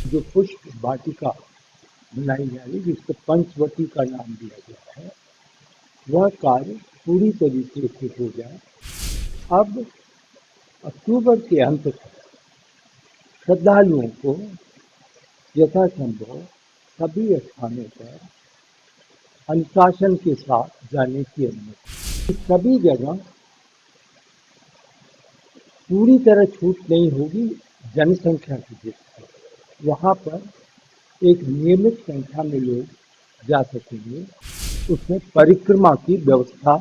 जो पुष्प वाटिका बनाई जा रही, जिसको पंचवटी का नाम दिया गया है, वह कार्य पूरी तरीके से हो जाए। अब अक्टूबर के अंत तक श्रद्धालुओं को यथासंभव सभी स्थानों पर अनुशासन के साथ जाने की अनुमति। सभी जगह पूरी तरह छूट नहीं होगी जनसंख्या की दृष्टि से। वहाँ पर एक नियमित संख्या में लोग जा सकेंगे। उसमें परिक्रमा की व्यवस्था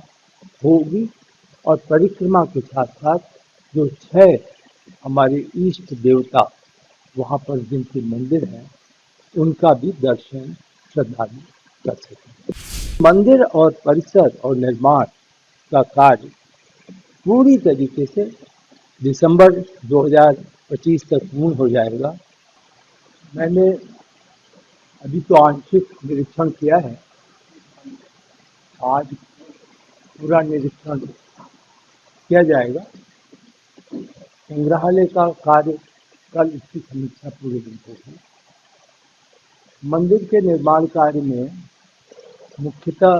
होगी और परिक्रमा के साथ साथ जो 6 हमारे इष्ट देवता वहाँ पर जिनके मंदिर हैं, उनका भी दर्शन श्रद्धालु कर सकेंगे। मंदिर और परिसर और निर्माण का कार्य पूरी तरीके से दिसंबर 2025 तक पूर्ण हो जाएगा। मैंने अभी तो आंशिक निरीक्षण किया है, आज पूरा निरीक्षण किया जाएगा। संग्रहालय का कार्य कल इसकी समीक्षा पूरे दिन होगी। मंदिर के निर्माण कार्य में मुख्यतः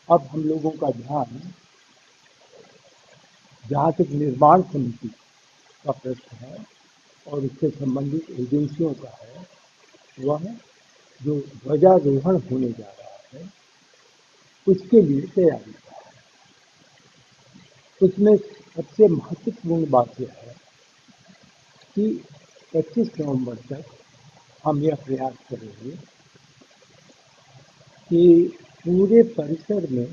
अब हम लोगों का ध्यान जहाँ तक निर्माण समिति का प्रश्न है और उससे संबंधित एजेंसियों का है, वह जो ध्वजारोहण होने जा रहा है उसके लिए तैयारी का है। उसमें सबसे महत्वपूर्ण बात यह है कि 25 नवंबर तक हम यह प्रयास करेंगे कि पूरे परिसर में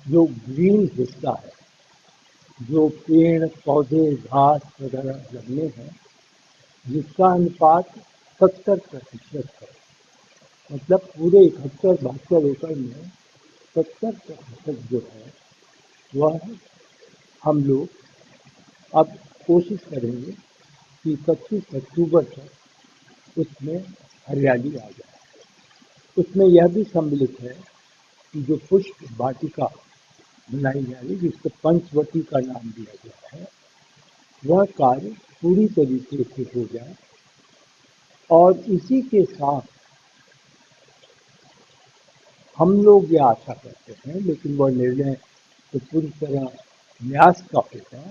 जो ग्रीन हिस्सा है, जो पेड़ पौधे घास वगैरह लगने हैं, जिसका अनुपात 70% है। मतलब पूरे 71-72 एकड़ में 70% जो है वह हम लोग अब कोशिश करेंगे कि 25 अक्टूबर तक उसमें हरियाली आ जाए। उसमें यह भी सम्मिलित है कि जो पुष्प वाटिका बनाई जा रही, जिसको पंचवटी का नाम दिया गया है, वह कार्य पूरी तरीके से हो जाए। और इसी के साथ हम लोग ये आशा करते हैं, लेकिन वह निर्णय तो पूरी तरह न्यास का होगा,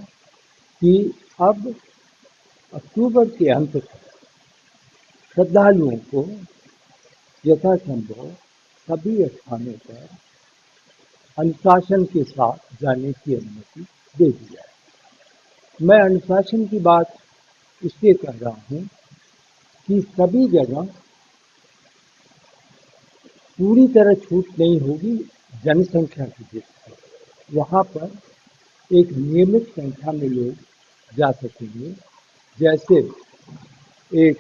कि अब अक्टूबर के अंत तक श्रद्धालुओं को यथासंभव सभी स्थानों पर अनुशासन के साथ जाने की अनुमति दे दी जाए। मैं अनुशासन की बात इसलिए कर रहा हूँ कि सभी जगह पूरी तरह छूट नहीं होगी जनसंख्या की दृष्टि से। वहाँ पर एक नियमित संख्या में लोग जा सकेंगे। जैसे एक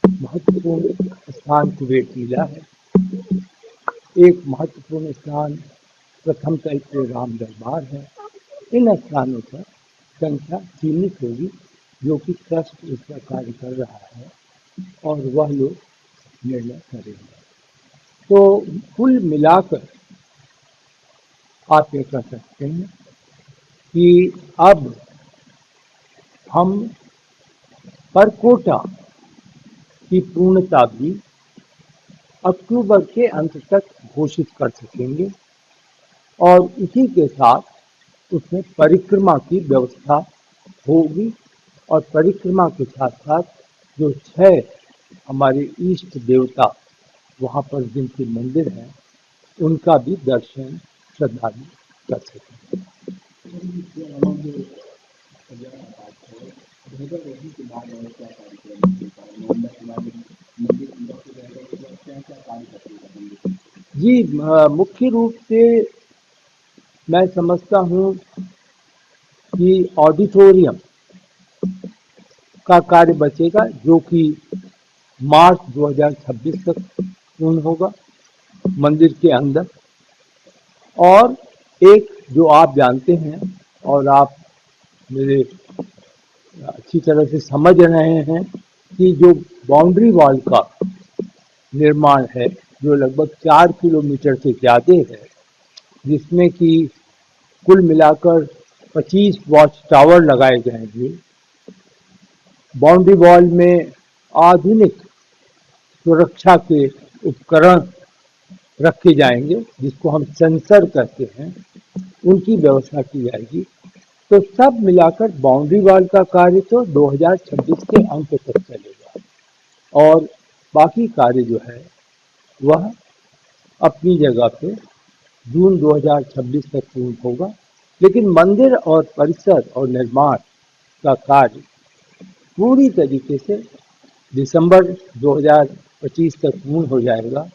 महत्वपूर्ण स्थान कुबेर टीला है, एक महत्वपूर्ण स्थान प्रथम तल राम दरबार है। इन स्थानों पर संख्या सीमित होगी, जो कि ट्रस्ट इस पर कार्य कर रहा है और वह लोग निर्णय करेंगे। तो कुल मिलाकर आप ये कह सकते हैं कि अब हम परकोटा की पूर्णता भी अक्टूबर के अंत तक घोषित कर सकेंगे और इसी के साथ उसमें परिक्रमा की व्यवस्था होगी और परिक्रमा के साथ साथ जो 6 हमारे इष्ट देवता वहाँ पर जिनके मंदिर हैं, उनका भी दर्शन श्रद्धालु कर सकेंगे। जी, मुख्य रूप से मैं समझता हूँ कि ऑडिटोरियम का कार्य बचेगा, जो कि मार्च 2026 तक पूर्ण होगा मंदिर के अंदर। और एक जो आप जानते हैं और आप मेरे अच्छी तरह से समझ रहे हैं कि जो बाउंड्री वॉल का निर्माण है, जो लगभग 4 किलोमीटर से ज़्यादा है, जिसमें कि कुल मिलाकर 25 वॉच टावर लगाए जाएंगे, बाउंड्री वॉल में आधुनिक सुरक्षा के उपकरण रखे जाएंगे, जिसको हम सेंसर कहते हैं, उनकी व्यवस्था की जाएगी। तो सब मिलाकर बाउंड्री वॉल का कार्य तो 2026 के अंत तक चलेगा और बाकी कार्य जो है वह अपनी जगह पे जून 2026 तक पूर्ण होगा। लेकिन मंदिर और परिसर और निर्माण का कार्य पूरी तरीके से दिसंबर 2025 तक पूर्ण हो जाएगा